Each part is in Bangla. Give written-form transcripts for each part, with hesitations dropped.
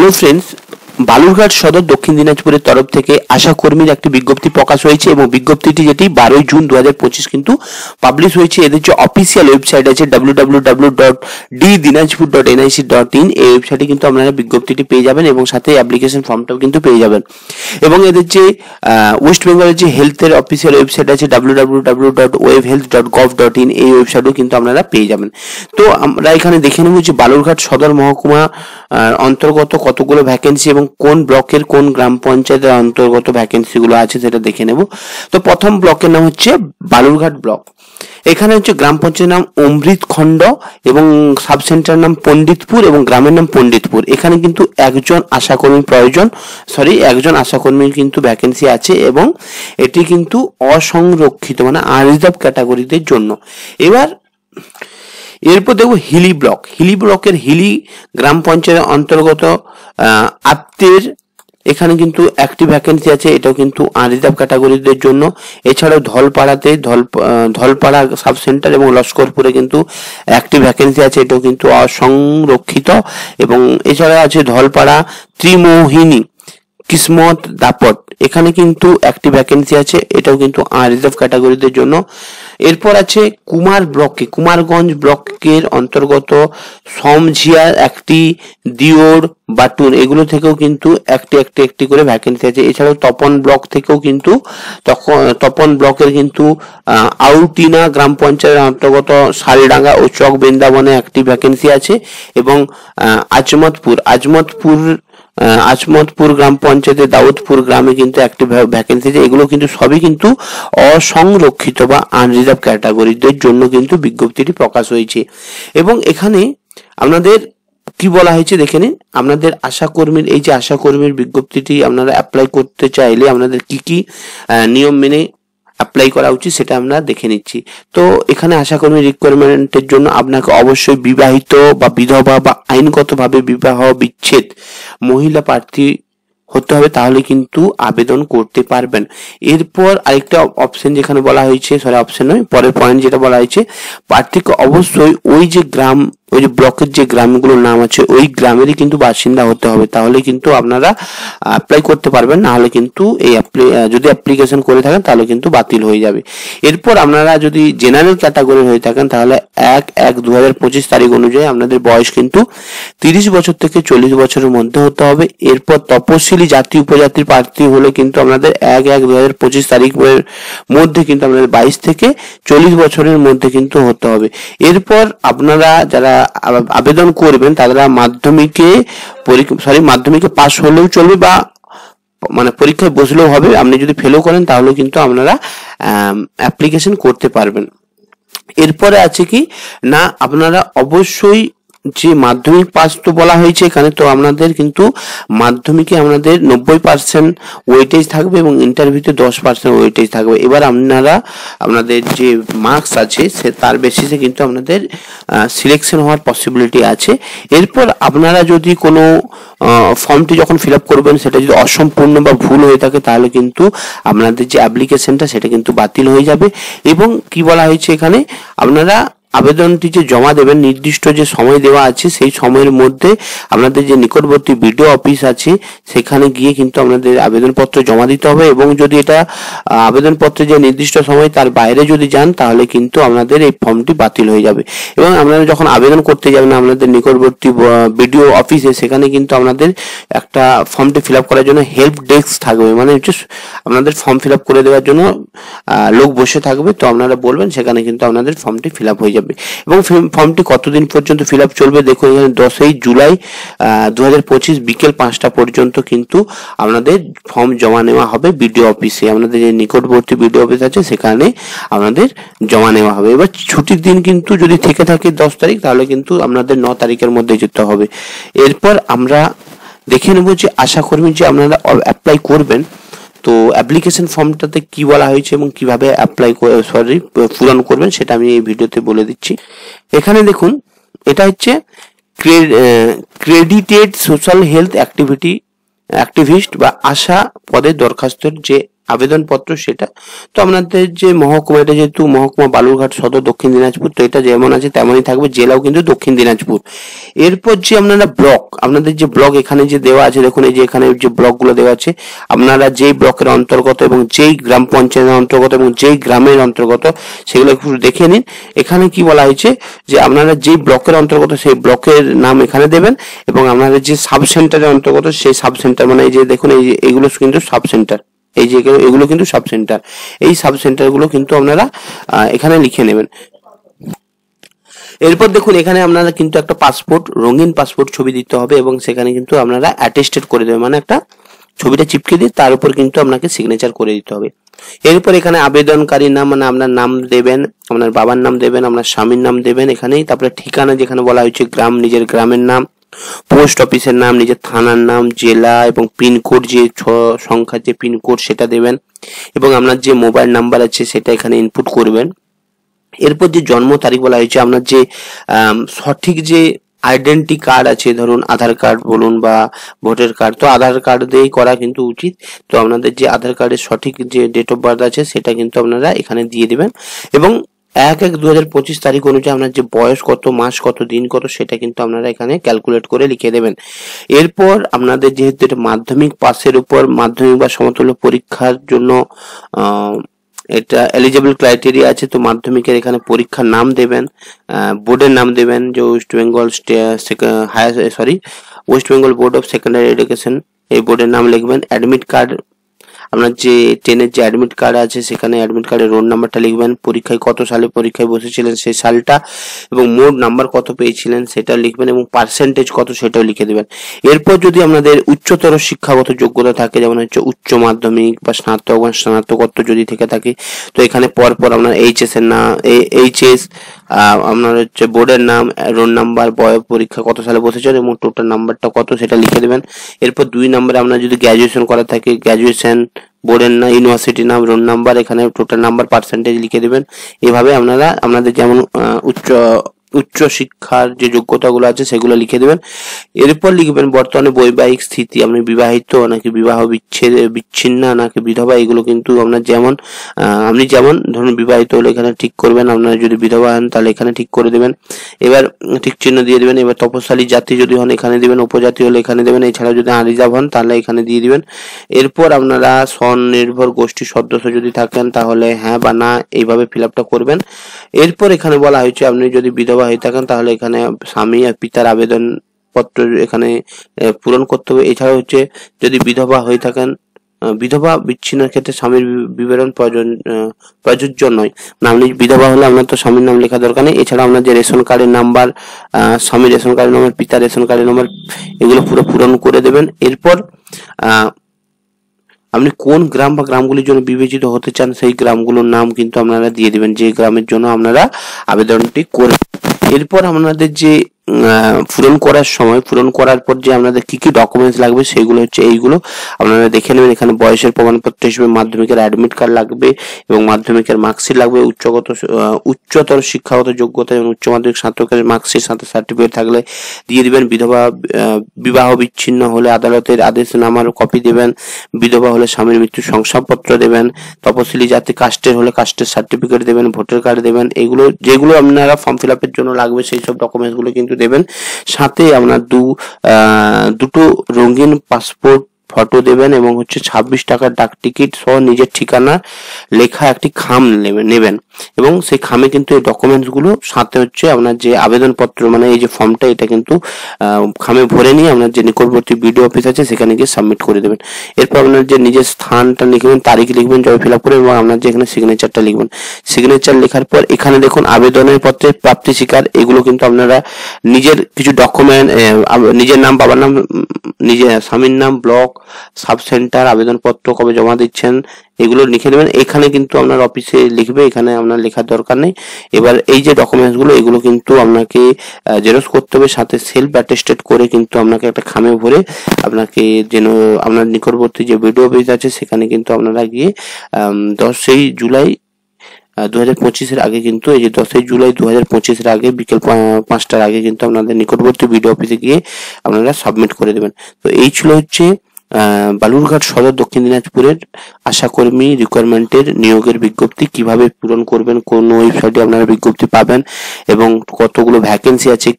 হ্যালো ফ্রেন্ডস, বালুরঘাট সদর দক্ষিণ দিনাজপুরের তরফ থেকে আশা কর্মীর একটি বিজ্ঞপ্তি প্রকাশ হয়েছে এবং বিজ্ঞপ্তিটি যেটি 12 জুন 2025 কিন্তু পাবলিশ হয়েছে। এদের যে অফিসিয়াল ওয়েবসাইট আছে www.dinajpur.nic.in, এই ওয়েবসাইটে কিন্তু আপনারা বিজ্ঞপ্তিটি পেয়ে যাবেন এবং সাথে অ্যাপ্লিকেশন ফর্মটাও কিন্তু পেয়ে যাবেন। এবং এদের যে ওয়েস্ট বেঙ্গলের যে হেলথের অফিসিয়াল ওয়েবসাইট আছে www.webhealth.gov.in, এই ওয়েবসাইটও কিন্তু আপনারা পেয়ে যাবেন। তো আমরা এখানে দেখে নেব যে বালুরঘাট সদর মহকুমা অন্তর্গত কতগুলো ভ্যাকেন্সি এবং কোন ব্লকের কোন গ্রাম পঞ্চায়েতের অন্তর্গত ভ্যাকেন্সি গুলো আছে সেটা দেখে নেব। তো প্রথম ব্লকের নাম হচ্ছে বালুরঘাট ব্লক। এখানে হচ্ছে গ্রাম পঞ্চায়েতের নাম অমৃত খণ্ড এবং সাব সেন্টার নাম পণ্ডিতপুর এবং গ্রামের নাম পণ্ডিতপুর। এখানে কিন্তু একজন আশাকর্মীর কিন্তু ভ্যাকেন্সি আছে এবং এটি কিন্তু অসংরক্ষিত মানে আনরিজার্ভ ক্যাটাগরিদের জন্য। এরপর দেখবো হিলি ব্লকের হিলি গ্রাম পঞ্চায়েতের অন্তর্গত আত্মের এখানে কিন্তু একটি ভ্যাকেন্সি আছে, এটাও কিন্তু আনরিজার্ভ ক্যাটাগরিদের জন্য। এছাড়াও ধলপাড়া সাব সেন্টার এবং লস্করপুরে কিন্তু একটি ভ্যাকেন্সি আছে, এটাও কিন্তু অসংরক্ষিত। এবং এছাড়া আছে ধলপাড়া ত্রিমোহিনী কিসমত দাপট, এখানে কিন্তু একটি ভ্যাকেন্সি আছে, এটাও কিন্তু আনরিজার্ভ ক্যাটাগরিদের জন্য। এরপর আছে কুমারগঞ্জ ব্লকের অন্তর্গত সমঝিয়ার একটি, দিওর, বাটুর, এগুলো থেকেও কিন্তু একটি করে ভ্যাকেন্সি আছে। এছাড়াও তপন ব্লক থেকেও কিন্তু তপন ব্লকের কিন্তু আউটিনা গ্রাম পঞ্চায়েতের অন্তর্গত শালডাঙ্গা ও চক বৃন্দাবনে একটি ভ্যাকেন্সি আছে। এবং আজমতপুর গ্রাম পঞ্চায়েতের দাউদপুর গ্রামে কিন্তু একটি ভ্যাকেন্সি আছে। এগুলো কিন্তু সবই কিন্তু অসংরক্ষিত বা আনরিজার্ভ ক্যাটাগরিদের জন্য কিন্তু বিজ্ঞপ্তিটি প্রকাশ হয়েছে। এবং এখানে আপনাদের কি বলা হয়েছে দেখে নিন। আপনাদের আশাকর্মীর এই যে আশাকর্মীর বিজ্ঞপ্তিটি আপনারা অ্যাপ্লাই করতে চাইলে আপনাদের কি কি নিয়ম মেনে অ্যাপ্লাই করা উচিত সেটা আমরা দেখে নিচ্ছি। তো এখানে আশাকর্মী রিকোয়ারমেন্টের জন্য আপনাকে অবশ্যই বিবাহিত বা বিধবা বা আইনগতভাবে বিবাহ বিচ্ছেদ মহিলা প্রার্থী হতে হবে, তাহলে কিন্তু আবেদন করতে পারবেন। এরপর আরেকটা অপশন যেখানে বলা হয়েছে, পরের পয়েন্ট যেটা বলা হয়েছে, প্রার্থীকে অবশ্যই ওই যে ব্লকের যে গ্রামগুলোর নাম আছে ওই গ্রামেরই কিন্তু বাসিন্দা হতে হবে, তাহলে কিন্তু আপনারা অ্যাপ্লাই করতে পারবেন, না হলে কিন্তু যদি অ্যাপ্লিকেশন করে থাকেন তাহলে কিন্তু বাতিল হয়ে যাবে। এরপর আপনারা যদি জেনারেল ক্যাটাগরি হয়ে থাকেন তাহলে 1/1/2025 তারিখ অনুযায়ী আপনাদের বয়স কিন্তু 30 বছর থেকে 40 বছরের মধ্যে হতে হবে। এরপর তপশিলি জাতি উপজাতির প্রার্থী হলে কিন্তু আপনাদের 1/1/2025 তারিখের মধ্যে কিন্তু আপনাদের 22 থেকে 40 বছরের মধ্যে কিন্তু হতে হবে। এরপর আপনারা যারা আবেদন করবেন তারা মাধ্যমিকে পাস হলেও চলবে বা মানে পরীক্ষায় বসলেও হবে। আপনি যদি ফেলও করেন তাহলেও কিন্তু আপনারা অ্যাপ্লিকেশন করতে পারবেন। এরপরে আছে কি না, আপনারা অবশ্যই যে মাধ্যমিক পাস তো বলা হয়েছে এখানে, তো আপনাদের কিন্তু মাধ্যমিকে আপনাদের 90% ওয়েটেজ থাকবে এবং ইন্টারভিউতে 10% ওয়েটেজ থাকবে। এবার আপনাদের যে মার্কস আছে তার বেসিসে কিন্তু আপনাদের সিলেকশন হওয়ার পসিবিলিটি আছে। এরপর আপনারা যদি কোনো ফর্মটি যখন ফিল আপ করবেন সেটা যদি অসম্পূর্ণ বা ভুল হয়ে থাকে তাহলে কিন্তু আপনাদের যে অ্যাপ্লিকেশনটা সেটা কিন্তু বাতিল হয়ে যাবে। এবং কি বলা হয়েছে এখানে, আপনারা আবেদনটি যে জমা দেবেন নির্দিষ্ট যে সময় দেওয়া আছে সেই সময়ের মধ্যে আপনাদের যে নিকটবর্তী বিডিও অফিস আছে সেখানে গিয়ে কিন্তু আপনাদের আবেদনপত্র জমা দিতে হবে। এবং যদি এটা আবেদনপত্রে যে নির্দিষ্ট সময় তার বাইরে যদি যান তাহলে কিন্তু আপনাদের এই ফর্মটি বাতিল হয়ে যাবে। এবং আপনারা যখন আবেদন করতে যাবেন আপনাদের নিকটবর্তী বিডিও অফিসে, সেখানে কিন্তু আপনাদের একটা ফর্মটি ফিল আপ করার জন্য হেল্প ডেস্ক থাকবে, মানে হচ্ছে আপনাদের ফর্ম ফিল আপ করে দেওয়ার জন্য লোক বসে থাকবে। তো আপনারা বলবেন, সেখানে কিন্তু আপনাদের ফর্মটি ফিল আপ হয়ে যাবে। এবং ফর্মটি কতদিন পর্যন্ত ফিল আপ চলবে দেখুন, এখানে 10 জুলাই 2025 বিকেল 5টা পর্যন্ত কিন্তু আপনাদের ফর্ম জমা নেওয়া হবে বিডিও অফিসে। আপনাদের যে নিকটবর্তী বিডিও অফিস আছে সেখানে আপনাদের জমা নেওয়া হবে। এবার ছুটির দিন কিন্তু যদি থেকে থাকে 10 তারিখ তাহলে কিন্তু আপনাদের 9 তারিখের মধ্যে যেতে হবে। এরপর আমরা দেখে নেব যে আশাকর্মী যে আপনারা অ্যাপ্লাই করবেন, তো অ্যাপ্লিকেশন ফর্মটাতে কি বলা হয়েছে এবং কিভাবে পূরণ করবেন সেটা আমি এই ভিডিওতে বলে দিচ্ছি। এখানে দেখুন, এটা হচ্ছে ক্রেডিটেড সোশ্যাল হেলথ অ্যাক্টিভিস্ট বা আশা পদের দরখাস্তের যে আবেদনপত্র সেটা। তো আপনাদের যে মহকুমা, এটা যেহেতু মহকুমা বালুরঘাট সদর দক্ষিণ দিনাজপুর, তো এটা যেমন আছে তেমনই থাকবে, জেলাও কিন্তু দক্ষিণ দিনাজপুর। এরপর যে আপনারা ব্লক, আপনাদের যে ব্লক এখানে যে দেওয়া আছে, দেখুন এই যে এখানে যে ব্লকগুলো দেওয়া আছে, আপনারা যেই ব্লকের অন্তর্গত এবং যেই গ্রাম পঞ্চায়েতের অন্তর্গত এবং যেই গ্রামের অন্তর্গত সেগুলো একটু দেখে নিন। এখানে কি বলা হয়েছে যে আপনারা যেই ব্লকের অন্তর্গত সেই ব্লকের নাম এখানে দেবেন, এবং আপনাদের যে সাব সেন্টারের অন্তর্গত সেই সাব সেন্টার, মানে এই যে দেখুন এই যে এগুলো কিন্তু সাব সেন্টার, এই যে এগুলো কিন্তু সাব সেন্টার, এই সাব সেন্টার গুলো কিন্তু আপনারা এখানে লিখে নেবেন। এরপর দেখুন এখানে আপনারা কিন্তু একটা পাসপোর্ট, রঙিন পাসপোর্ট ছবি দিতে হবে, এবং সেখানে কিন্তু আপনারা অ্যাটেস্টেড করে দেবেন, মানে একটা ছবিটা চিপকে দিয়ে তার উপর কিন্তু আপনাকে সিগনেচার করে দিতে হবে। এরপর এখানে আবেদনকারীর নাম, মানে আপনার নাম দেবেন, আপনার বাবার নাম দেবেন, আপনার স্বামীর নাম দেবেন এখানেই। তারপরে ঠিকানা যেখানে বলা হয়েছে গ্রাম, নিজের গ্রামের নাম, পোস্ট অফিসের নাম, নিজের থানার নাম, জেলা এবং পিনকোড, যে 6 সংখ্যার যে পিনকোড সেটা দেবেন, এবং আপনার যে মোবাইল নাম্বার আছে সেটা এখানে ইনপুট করবেন। এরপর যে জন্ম তারিখ বলা হয়েছে, আপনার যে সঠিক যে আইডেন্টি কার্ড আছে, ধরুন আধার কার্ড বলুন বা ভোটার কার্ড, তো আধার কার্ড দিয়েই করা কিন্তু উচিত। তো আপনাদের যে আধার কার্ডের সঠিক যে ডেট অফ বার্থ আছে সেটা কিন্তু আপনারা এখানে দিয়ে দিবেন, এবং 1/1/2025 তারিখ অনুযায়ী আপনার যে বয়স কত, মাস কত, দিন কত সেটা কিন্তু আপনারা এখানে ক্যালকুলেট করে লিখে দেবেন। এরপর আপনাদের যেহেতু এটা মাধ্যমিক পাসের উপর, মাধ্যমিক বা সমতুল্য পরীক্ষার জন্য এটা এলিজিবল ক্রাইটেরিয়া আছে, তো মাধ্যমিকের এখানে পরীক্ষার নাম দেবেন, বোর্ডের নাম দেবেন, যে West Bengal board of secondary education, এই বোর্ডের নাম লিখবেন। অ্যাডমিট কার্ড, আপনার যে 10-এর যে অ্যাডমিট কার্ড আছে সেখানে অ্যাডমিট কার্ডের রোল নাম্বারটা লিখবেন, পরীক্ষায় কত সালে পরীক্ষায় বসেছিলেন সেই সালটা, এবং মোট নাম্বার কত পেয়েছিলেন সেটা লিখবেন, এবং পার্সেন্টেজ কত সেটাও লিখে দেবেন। এরপর যদি আপনাদের উচ্চতর শিক্ষাগত যোগ্যতা থাকে, যেমন হচ্ছে উচ্চ মাধ্যমিক বা স্নাতক বা স্নাতকোত্তর যদি থেকে থাকে, তো এখানে পরপর আপনার এইচএস এর নাম, এইচএস, আপনার হচ্ছে বোর্ডের নাম, রোল নাম্বার, বয়স, পরীক্ষা কত সালে বসেছেন এবং টোটাল নাম্বারটা কত সেটা লিখে দেবেন। এরপর 2 নম্বরে আপনার যদি গ্র্যাজুয়েশন করা থাকে, গ্র্যাজুয়েশন, বোর্ডের নাম, ইউনিভার্সিটি নাম, রোল নাম্বার, এখানে টোটাল নাম্বার, পার্সেন্টেজ লিখে দেবেন। এভাবে আপনারা আপনাদের যেমন উচ্চ শিক্ষার যে যোগ্যতাগুলো আছে সেগুলো লিখে দেবেন। এরপর লিখবেন বর্তমানে বৈবাহিক স্থিতি, আপনি বিবাহিত নাকি বিবাহ বিচ্ছিন্ন নাকি বিধবা, এগুলো কিন্তু আপনার যেমন আপনি যেমন ধরুন বিবাহিত হলে এখানে ঠিক করবেন, আপনারা যদি বিধবা হন তাহলে এখানে ঠিক করে দেবেন, এবার ঠিক চিহ্ন দিয়ে দেবেন। এবার তপশালী জাতি যদি হন এখানে দেবেন, উপজাতি হলে এখানে দেবেন, এছাড়া যদি রিজার্ভ হন তাহলে এখানে দিয়ে দিবেন। এরপর আপনারা স্বনির্ভর গোষ্ঠীর সদস্য যদি থাকেন তাহলে হ্যাঁ বা না এইভাবে ফিল আপটা করবেন। এরপর এখানে বলা হয়েছে আপনি যদি বিধবা হয়ে থাকেন তাহলে এখানে স্বামী আর পিতার আবেদন পত্র এখানে পূরণ করতে হবে। এছাড়া হচ্ছে যদি বিধবা হয়ে থাকেন, বিধবা বিচ্ছিন্নের ক্ষেত্রে স্বামীর বিবরণ প্রযোজ্য নয়, না আপনি বিধবা হলে আপনার তো স্বামীর নাম লেখা দরকার নেই। এছাড়া আপনার যে রেশন কার্ডের নাম্বার, স্বামীর রেশন কার্ডের নাম্বার, পিতার রেশন কার্ডের নাম্বার, এগুলো পুরো পূরণ করে দেবেন। এরপর আপনি কোন গ্রাম বা গ্রামগুলির জন্য বিবেচিত হতে চান সেই গ্রামগুলোর নাম কিন্তু আপনারা দিয়ে দিবেন, যে গ্রামের জন্য আপনারা আবেদনটি করবেন। এরপর আপনাদের যে পূরণ করার সময়, পূরণ করার পর যে আপনাদের কি কি ডকুমেন্টস লাগবে সেগুলো হচ্ছে এইগুলো আপনারা দেখে নেবেন। এখানে বয়সের প্রমাণপত্র হিসেবে মাধ্যমিকের অ্যাডমিট কার্ড লাগবে এবং মাধ্যমিকের মার্কশিট লাগবে, উচ্চতর শিক্ষাগত যোগ্যতা এবং উচ্চ মাধ্যমিক স্নাতকের মার্কশিট সাথে সার্টিফিকেট থাকলে দিয়ে দিবেন। বিবাহ বিচ্ছিন্ন হলে আদালতের আদেশনামার কপি দেবেন, বিধবা হলে স্বামীর মৃত্যুর শংসাপত্র দেবেন, তপশিলি জাতি কাস্টের হলে কাস্টের সার্টিফিকেট দেবেন, ভোটার কার্ড দেবেন। এগুলো যেগুলো আপনারা ফর্ম ফিল আপের জন্য লাগবে সেই সব ডকুমেন্টস গুলো কিন্তু দেবেন। সাথে আপনার দুটো রঙিন পাসপোর্ট ফটো দেবেন এবং হচ্ছে 26 টাকার ডাক টিকিট সহ নিজের ঠিকানা লেখা একটি খাম নেবেন, এবং সেই খামে কিন্তু এই ডকুমেন্টস গুলো সাথে হচ্ছে আপনার যে আবেদনপত্র, মানে এই যে ফর্মটা, এটা কিন্তু খামে ভরে নিয়ে আপনার যে নিকটবর্তী বিডিও অফিস আছে সেখানে গিয়ে সাবমিট করে দেবেন। এরপর আপনার যে নিজের স্থানটা লিখবেন, তারিখ লিখবেন জয় ফিল আপ করে, এবং আপনার যে এখানে সিগনেচারটা লিখবেন। সিগনেচার লেখার পর এখানে দেখুন আবেদনের পত্রের প্রাপ্তি স্বীকার, এগুলো কিন্তু আপনারা নিজের কিছু ডকুমেন্ট, নিজের নাম, বাবার নাম, নিজের স্বামীর নাম, ব্লক, সাব সেন্টার, আবেদনপত্র কবে জমা দিচ্ছেন, এগুলো লিখে দেবেন। এখানে কিন্তু আপনার অফিসে লিখবে, এখানে আপনার লেখার দরকার নেই। এবার এই যে ডকুমেন্টস গুলো এগুলো কিন্তু আপনাকে জেরক্স করতে হবে, সাথে সেলফ অ্যাটেস্টেড করে কিন্তু আপনাকে একটা খামে ভরে আপনাকে যেন আপনার নিকটবর্তী যে বিডিও অফিস আছে সেখানে কিন্তু আপনারা গিয়ে 10 জুলাই 2025 আগে কিন্তু, এই যে 10 জুলাই 2025 আগে বিকেল 5টার আগে কিন্তু আপনাদের নিকটবর্তী বিডিও অফিসে গিয়ে আপনারা সাবমিট করে দেবেন। তো এই ছিল হচ্ছে বালুরঘাট সদর দক্ষিণ দিনাজপুরের আশাকর্মী রিকোয়ারমেন্টের নিয়োগের বিজ্ঞপ্তি কিভাবে পূরণ করবেন, কোন ওয়েবসাইটে আপনারা বিজ্ঞপ্তি পাবেন এবং কতগুলো ভ্যাকেন্সি আছে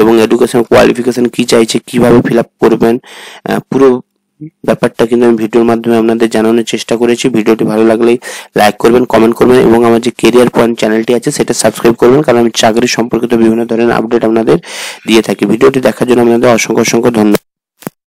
এবং এডুকেশন কোয়ালিফিকেশন কি চাইছে, কিভাবে ফিল আপ করবেন, পুরো ব্যাপারটা কিন্তু আমি ভিডিওর মাধ্যমে আপনাদের জানানোর চেষ্টা করেছি। ভিডিওটি ভালো লাগলে লাইক করবেন, কমেন্ট করবেন এবং আমার যে কেরিয়ার পয়েন্ট চ্যানেলটি আছে সেটা সাবস্ক্রাইব করবেন, কারণ আমি চাকরি সম্পর্কিত বিভিন্ন ধরনের আপডেট আপনাদের দিয়ে থাকি। ভিডিওটি দেখার জন্য আপনাদের অসংখ্য ধন্যবাদ।